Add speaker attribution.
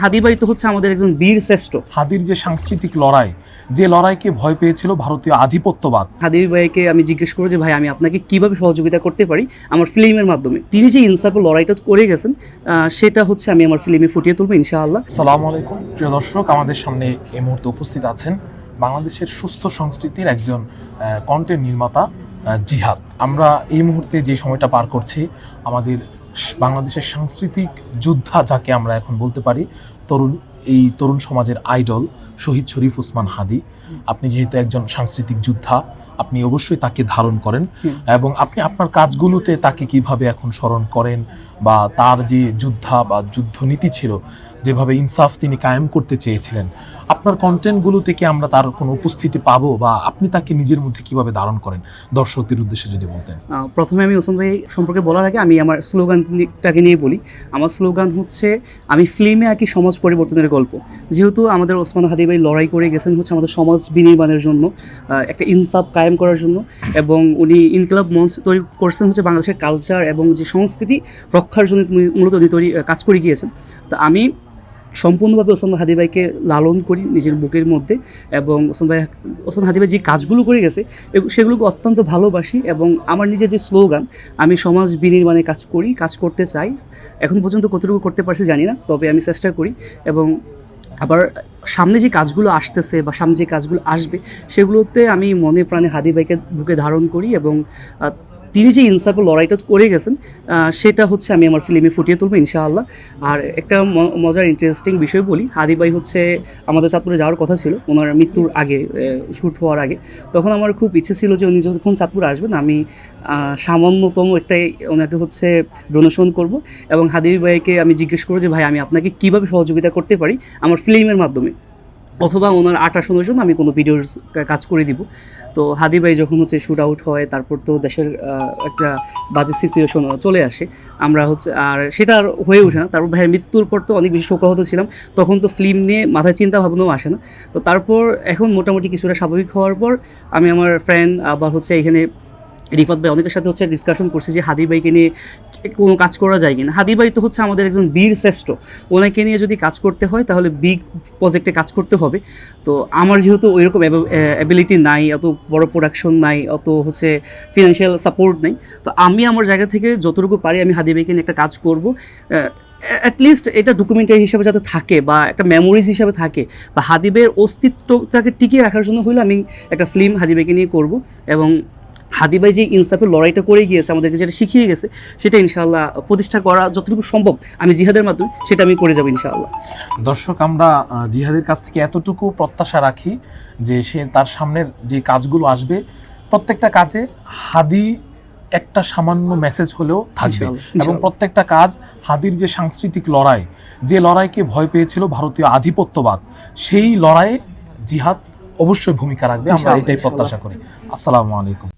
Speaker 1: হাদি ভাই তো হচ্ছে আমাদের একজন বীর শ্রেষ্ঠ।
Speaker 2: হাদির যে সাংস্কৃতিক লড়াই, যে লড়াইকে ভয় পেয়েছিল ভারতীয় আধিপত্যবাদ।
Speaker 1: হাদি ভাইকে আমি জিজ্ঞেস করবো যে ভাই আমি আপনাকে কিভাবে সহযোগিতা করতে পারি আমার ফিল্মের মাধ্যমে। তিনি যে ইনসাফের লড়াইটা করে গেছেন সেটা হচ্ছে আমি আমার ফিল্মে ফুটিয়ে তুলবো ইনশাআল্লাহ।
Speaker 2: আসসালামু আলাইকুম প্রিয় দর্শক, আমাদের সামনে এই মুহূর্তে উপস্থিত আছেন বাংলাদেশের সুস্থ সংস্কৃতির একজন কন্টেন্ট নির্মাতা জিহাদ। আমরা এই মুহূর্তে যে সময়টা পার করছি, আমাদের বাংলাদেশের সাংস্কৃতিক যোদ্ধা যাকে আমরা এখন বলতে পারি, তরুণ সমাজের আইডল শহীদ শরীফ ওসমান হাদি। আপনি যেহেতু একজন সাংস্কৃতিক যোদ্ধা, আপনি অবশ্যই তাকে ধারণ করেন এবং আপনি আপনার কাজগুলোতে তাকে কিভাবে এখন স্মরণ করেন, বা তার যে যোদ্ধা বা যুদ্ধনীতি ছিল, যেভাবে ইনসাফ তিনি কায়েম করতে চেয়েছিলেন, আপনার কন্টেন্টগুলো থেকে আমরা তার কোনো উপস্থিতি পাবো, বা আপনি তাকে নিজের মধ্যে কিভাবে ধারণ করেন দর্শকদের উদ্দেশ্যে যদি বলতেন।
Speaker 1: প্রথমে আমি ওসমান ভাই সম্পর্কে বলার আগে আমি আমার স্লোগানটাকে নিয়ে বলি। আমার স্লোগান হচ্ছে আমি ফিল্মে আঁকি সমাজ পরিবর্তনের গল্প। যেহেতু আমাদের ওসমান হাদি ভাই লড়াই করে গেছেন হচ্ছে আমাদের সমাজ বিনির্মাণের জন্য, একটা ইনসাফ কায়েম করার জন্য, এবং উনি ইনকিলাব মঞ্চ তৈরি করছেন হচ্ছে বাংলাদেশের কালচার এবং যে সংস্কৃতি রক্ষার জন্য মূলত উনি কাজ করে গিয়েছেন। তো আমি সম্পূর্ণভাবে ওসমান হাদি ভাইকে লালন করি নিজের বুকের মধ্যে, এবং ওসমান হাদি ভাই যে কাজগুলো করে গেছে সেগুলোকে অত্যন্ত ভালোবাসি। এবং আমার নিজের যে স্লোগান, আমি সমাজ বিনির্মাণে কাজ করতে চাই। এখন পর্যন্ত কতটুকু করতে পারছি জানি না, তবে আমি চেষ্টা করি। এবং আবার সামনে যে কাজগুলো আসতেছে বা সামনে যে কাজগুলো আসবে সেগুলোতে আমি মনে প্রাণে হাদি ভাইকে বুকে ধারণ করি, এবং তিনি যে ইনসাফের লড়াইটা করে গেছেন সেটা হচ্ছে আমি আমার ফিল্মে ফুটিয়ে তুলবো ইনশাআল্লাহ। আর একটা মজার ইন্টারেস্টিং বিষয় বলি, হাদি ভাই হচ্ছে আমাদের চাঁদপুরে যাওয়ার কথা ছিল ওনার মৃত্যুর আগে, শ্যুট হওয়ার আগে। তখন আমার খুব ইচ্ছে ছিল যে উনি যখন চাঁদপুরে আসবেন আমি সামান্যতম একটাই ওনাকে হচ্ছে ডোনেশন করব, এবং হাদি ভাইকে আমি জিজ্ঞেস করবো যে ভাই আমি আপনাকে কীভাবে সহযোগিতা করতে পারি আমার ফিল্মের মাধ্যমে, অথবা ওনার আটাশোনার জন্য আমি কোনো ভিডিওর কাজ করে দিব। তো হাদি ভাই যখন হচ্ছে শ্যুট আউট হয়, তারপর তো দেশের একটা বাজে সিচুয়েশন চলে আসে, আমরা হচ্ছে আর সেটা আর হয়ে ওঠে না। তারপর ভাইয়ের মৃত্যুর পর তো অনেক বেশি শোকাহত ছিলাম, তখন তো ফিল্ম নিয়ে মাথায় চিন্তা ভাবনাও আসে না। তো তারপর এখন মোটামুটি কিছুটা স্বাভাবিক হওয়ার পর আমি আমার ফ্রেন্ড আবার হচ্ছে এখানে রিফাত ভাই অনেকের সাথে হচ্ছে ডিসকাশন করছি যে হাদি ভাইকে নিয়ে কোনো কাজ করা যায় কিনা। হাদি ভাই তো হচ্ছে আমাদের একজন বীর শ্রেষ্ঠ, ওনাকে নিয়ে যদি কাজ করতে হয় তাহলে বিগ প্রজেক্টে কাজ করতে হবে। তো আমার যেহেতু ওই রকম অ্যাবিলিটি নাই, অত বড় প্রোডাকশন নাই, অত হচ্ছে ফিনান্সিয়াল সাপোর্ট নেই, তো আমি আমার জায়গা থেকে যতটুকু পারি আমি হাদি ভাইকে নিয়ে একটা কাজ করব। অ্যাটলিস্ট এটা ডকুমেন্টারি হিসাবে যাতে থাকে বা একটা মেমোরিজ হিসাবে থাকে, বা হাদি ভাইয়ের অস্তিত্বটাকে টিকিয়ে রাখার জন্য হলে আমি একটা ফিল্ম হাদি ভাইকে নিয়ে করব। এবং হাদি ভাই যে ইনসাফের লড়াইটা করে গিয়েছে, আমাদেরকে যেটা শিখিয়ে গেছে, সেটা ইনশাআল্লাহ প্রতিষ্ঠা করা যতটুকু সম্ভব আমি জিহাদের মাধ্যমে সেটা আমি করে যাবো ইনশাআল্লাহ।
Speaker 2: দর্শক, আমরা জিহাদের কাছ থেকে এতটুকু প্রত্যাশা রাখি যে সে তার সামনের যে কাজগুলো আসবে প্রত্যেকটা কাজে হাদি একটা সামান্য মেসেজ হলেও থাকবে, এবং প্রত্যেকটা কাজ হাদির যে সাংস্কৃতিক লড়াই, যে লড়াইকে ভয় পেয়েছিল ভারতীয় আধিপত্যবাদ, সেই লড়াইয়ে জিহাদ অবশ্যই ভূমিকা রাখবে, আমরা এটাই প্রত্যাশা করি। আসসালামু আলাইকুম।